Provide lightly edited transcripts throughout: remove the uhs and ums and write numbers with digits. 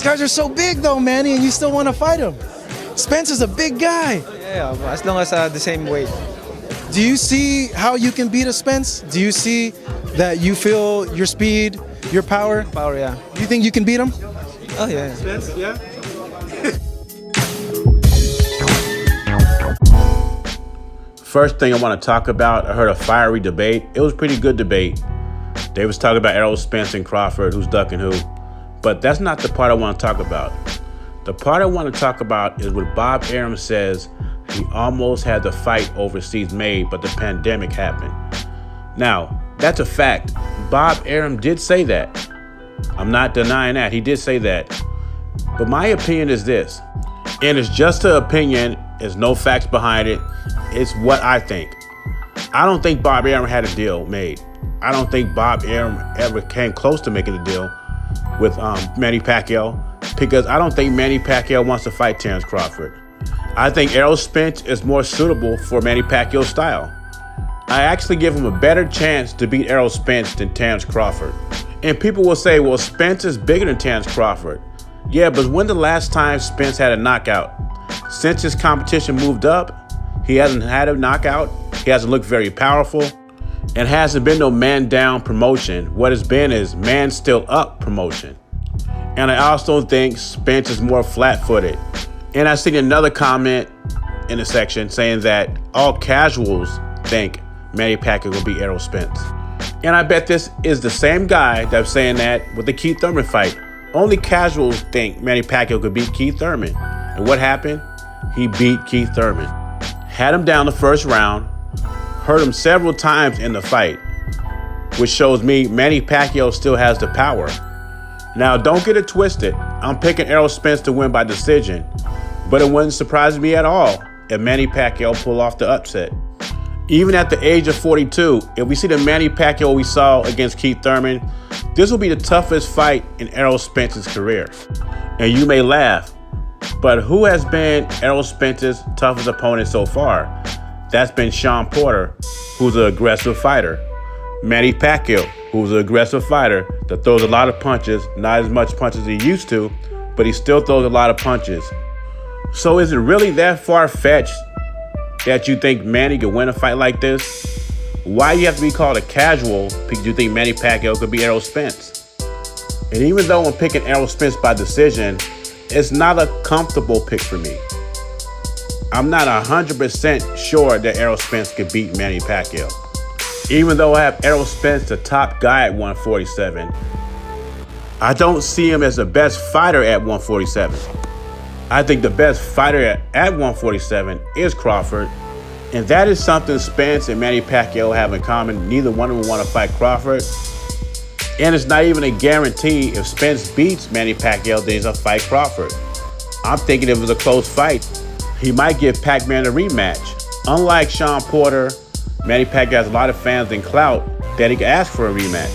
These guys are so big though, Manny, and you still want to fight him. Spence is a big guy. Yeah, as long as the same weight. Do you see how you can beat a Spence? Do you see that you feel your speed, your power? Power, yeah. Do you think you can beat him? Oh, yeah. Spence, yeah. First thing I want to talk about, I heard a fiery debate. It was a pretty good debate. They was talking about Errol Spence and Crawford, who's ducking who. But that's not the part I want to talk about. The part I want to talk about is what Bob Arum says he almost had the fight overseas made, but the pandemic happened. Now, that's a fact. Bob Arum did say that. I'm not denying that. He did say that. But my opinion is this, and it's just an opinion. There's no facts behind it. It's what I think. I don't think Bob Arum had a deal made. I don't think Bob Arum ever came close to making a deal with Manny Pacquiao, because I don't think Manny Pacquiao wants to fight Terence Crawford. I think Errol Spence is more suitable for Manny Pacquiao's style. I actually give him a better chance to beat Errol Spence than Terence Crawford. And people will say, well, Spence is bigger than Terence Crawford. Yeah, but when the last time Spence had a knockout? Since his competition moved up, he hasn't had a knockout. He hasn't looked very powerful. And hasn't been no man down promotion. What it's been is man still up promotion. And I also think Spence is more flat-footed. And I seen another comment in the section saying that all casuals think Manny Pacquiao will beat Errol Spence. And I bet this is the same guy that's saying that with the Keith Thurman fight. Only casuals think Manny Pacquiao could beat Keith Thurman. And what happened? He beat Keith Thurman. Had him down the first round, hurt him several times in the fight, which shows me Manny Pacquiao still has the power. Now, don't get it twisted. I'm picking Errol Spence to win by decision, but it wouldn't surprise me at all if Manny Pacquiao pull off the upset. Even at the age of 42, if we see the Manny Pacquiao we saw against Keith Thurman, this will be the toughest fight in Errol Spence's career. And you may laugh, but who has been Errol Spence's toughest opponent so far? That's been Sean Porter, who's an aggressive fighter. Manny Pacquiao, who's an aggressive fighter that throws a lot of punches, not as much punches as he used to, but he still throws a lot of punches. So is it really that far-fetched that you think Manny could win a fight like this? Why do you have to be called a casual because you think Manny Pacquiao could beat Errol Spence? And even though I'm picking Errol Spence by decision, it's not a comfortable pick for me. I'm not 100% sure that Errol Spence could beat Manny Pacquiao. Even though I have Errol Spence the top guy at 147, I don't see him as the best fighter at 147. I think the best fighter at 147 is Crawford, and that is something Spence and Manny Pacquiao have in common. Neither one of them want to fight Crawford, and it's not even a guarantee if Spence beats Manny Pacquiao, then he's going to fight Crawford. I'm thinking if it was a close fight, he might give Pac-Man a rematch. Unlike Sean Porter, Manny Pacquiao has a lot of fans and clout that he can ask for a rematch.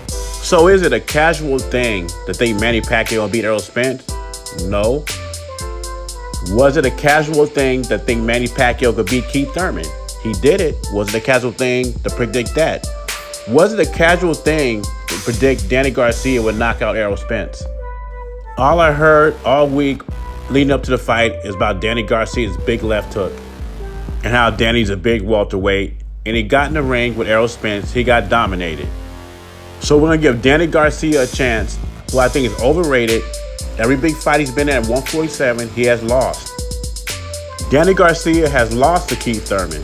So is it a casual thing to think Manny Pacquiao will beat Errol Spence? No. Was it a casual thing to think Manny Pacquiao could beat Keith Thurman? He did it. Was it a casual thing to predict that? Was it a casual thing to predict Danny Garcia would knock out Errol Spence? All I heard all week leading up to the fight is about Danny Garcia's big left hook and how Danny's a big welterweight, and he got in the ring with Errol Spence. He got dominated. So we're going to give Danny Garcia a chance, who I think is overrated. Every big fight he's been in at 147, he has lost. Danny Garcia has lost to Keith Thurman.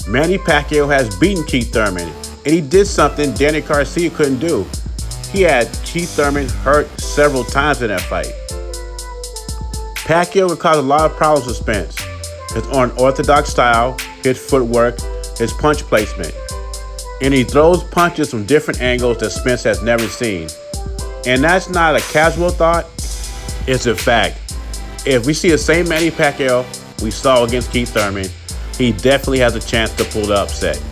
Manny Pacquiao has beaten Keith Thurman, and he did something Danny Garcia couldn't do. He had Keith Thurman hurt several times in that fight. Pacquiao would cause a lot of problems with Spence. His unorthodox style, his footwork, his punch placement. And he throws punches from different angles that Spence has never seen. And that's not a casual thought, it's a fact. If we see the same Manny Pacquiao we saw against Keith Thurman, he definitely has a chance to pull the upset.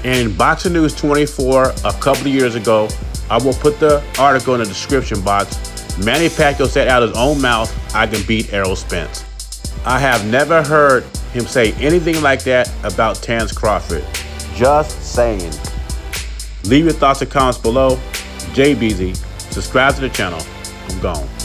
And in Boxing News 24 a couple of years ago, I will put the article in the description box. Manny Pacquiao said out of his own mouth, I can beat Errol Spence. I have never heard him say anything like that about Terence Crawford. Just saying. Leave your thoughts and comments below. JBZ. Subscribe to the channel. bone.